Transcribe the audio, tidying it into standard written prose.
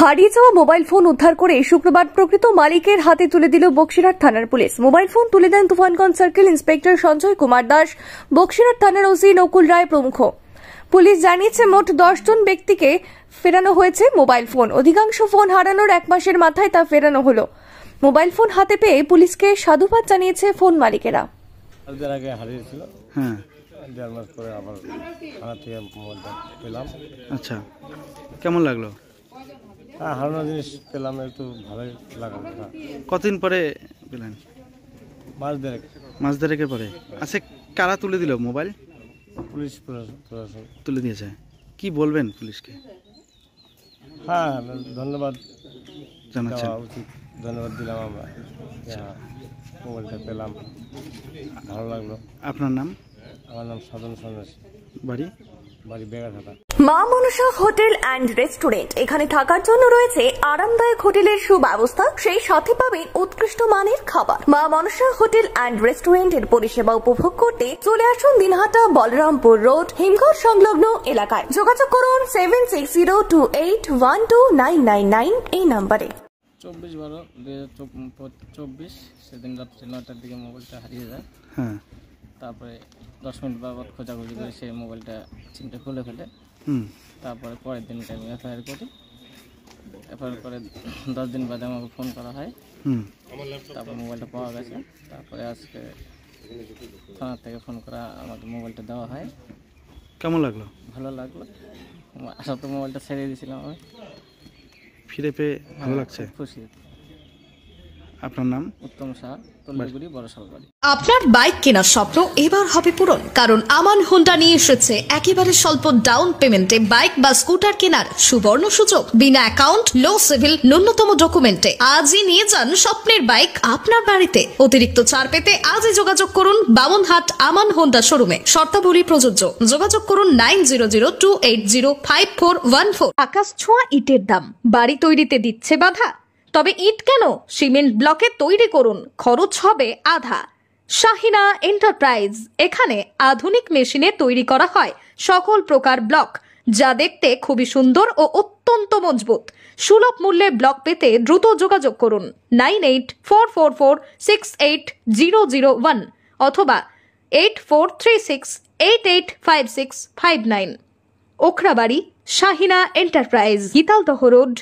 হারিয়ে যাওয়া mobile phone উদ্ধার করে শুক্রবার প্রকৃত মালিকের হাতে তুলে দিল বক্সিরহাট থানার পুলিশ। মোবাইল ফোন তুলে দেন তুফানগঞ্জ সার্কেল ইন্সপেক্টর সঞ্জয় কুমার দাস, বক্সিরহাট থানার ওসি নকুল রায় প্রমুখ। পুলিশ জানিয়েছে মোট 10 জন ব্যক্তিকে ফেরানো হয়েছে মোবাইল ফোন। অধিকাংশ ফোন হারানোর 1 মাসের মাথায় তা ফেরানো হলো। মোবাইল ফোন হাতে পেয়ে পুলিশকে সাধুবাদ জানিয়েছে ফোন মালিকেরা। আগে হারিয়েছিল, 1.5 মাস পরে আবার থানা থেকে মোবাইলটা পেলাম। আচ্ছা, কেমন লাগলো? হারানো জিনিস পেলাম, একটু ভালোই লাগলো। কতদিন পরে পেলেন? মাস দেড়েকের পরে। আচ্ছা, কারা তুলে দিল মোবাইল? পুলিশ প্রশাসন তুলে দিয়েছে। কি বলবেন পুলিশকে? ধন্যবাদ জানাচ্ছেন। উচিত, ধন্যবাদ দিলাম আমরা। মোবাইলটা পেলাম, ভালো লাগলো। আপনার নাম? আমার নাম সাধন সন্ন্যাসী। বাড়ি বেগাঘাটা। মা মনসা হোটেল অ্যান্ড রেস্টুরেন্ট। এখানে থাকার জন্য রয়েছে আরামদায়ক হোটেলের সুব্যবস্থা, সেই সাথে পাবেন উৎকৃষ্ট মানের খাবার। মা মনসা হোটেল অ্যান্ড রেস্টুরেন্টের পরিষেবা উপভোগ করতে চলে আসুন দিনহাটা বলরামপুর রোড, হিমঘর সংলগ্ন এলাকায়। যোগাযোগ করুন 7602812999 এই নম্বরে। 24/12/2024 সেদিন রাত্রি 9টার দিকে মোবাইলটা হারিয়ে যায়। তারপরে 10 মিনিট বাবদ খোঁজাখুঁজি করে সেই মোবাইলটা চিমটা খুলে ফেলে। তারপরে পরের দিনকে আমি এফআইআর করি। এফআইআর করে 10 দিন বাদে আমাকে ফোন করা হয়। তারপর মোবাইলটা পাওয়া গেছে। তারপরে আজকে থানা থেকে ফোন করা আমাকে মোবাইলটা দেওয়া হয়। কেমন লাগলো? ভালো লাগলো। আসলে তো মোবাইলটা ছেড়ে দিয়েছিলাম, আমি ফিরে পেয়ে ভালো লাগছে, খুশি। আপনার নাম? উত্তম শাহ, তল্লিগুড়ি, বড়শালবাড়ি। আপনার বাইক কেনার স্বপ্ন এবার হবে পূরণ, কারণ আমান হোন্ডা নিয়ে এসেছে একেবারে স্বল্প ডাউন পেমেন্টে বাইক বা স্কুটার কেনার সুবর্ণ সুযোগ। বিনা অ্যাকাউন্ট, লো সিভিল, ন্যূনতম ডকুমেন্টে আজই নিয়ে যান স্বপ্নের বাইক আপনার বাড়িতে। অতিরিক্ত ছাড় পেতে আজই যোগাযোগ করুন বামনহাট আমান হোন্ডা শোরুমে। শর্তাবলী প্রযোজ্য। যোগাযোগ করুন 9002805414। আকাশ ছোঁয়া ইটের দাম বাড়ি তৈরিতে দিচ্ছে বাধা? তবে ইট কেন, সিমেন্ট ব্লকে তৈরি করুন, খরচ হবে আধা। শাহিনা এন্টারপ্রাইজ। এখানে আধুনিক মেশিনে তৈরি করা হয় সকল প্রকার ব্লক, যা দেখতে খুবই সুন্দর ও অত্যন্ত মজবুত। সুলভ মূল্যে ব্লক পেতে দ্রুত যোগাযোগ করুন 9844468001 অথবা 8436885659। Okhrabari, Shahina enterprise, Gitaldaha road.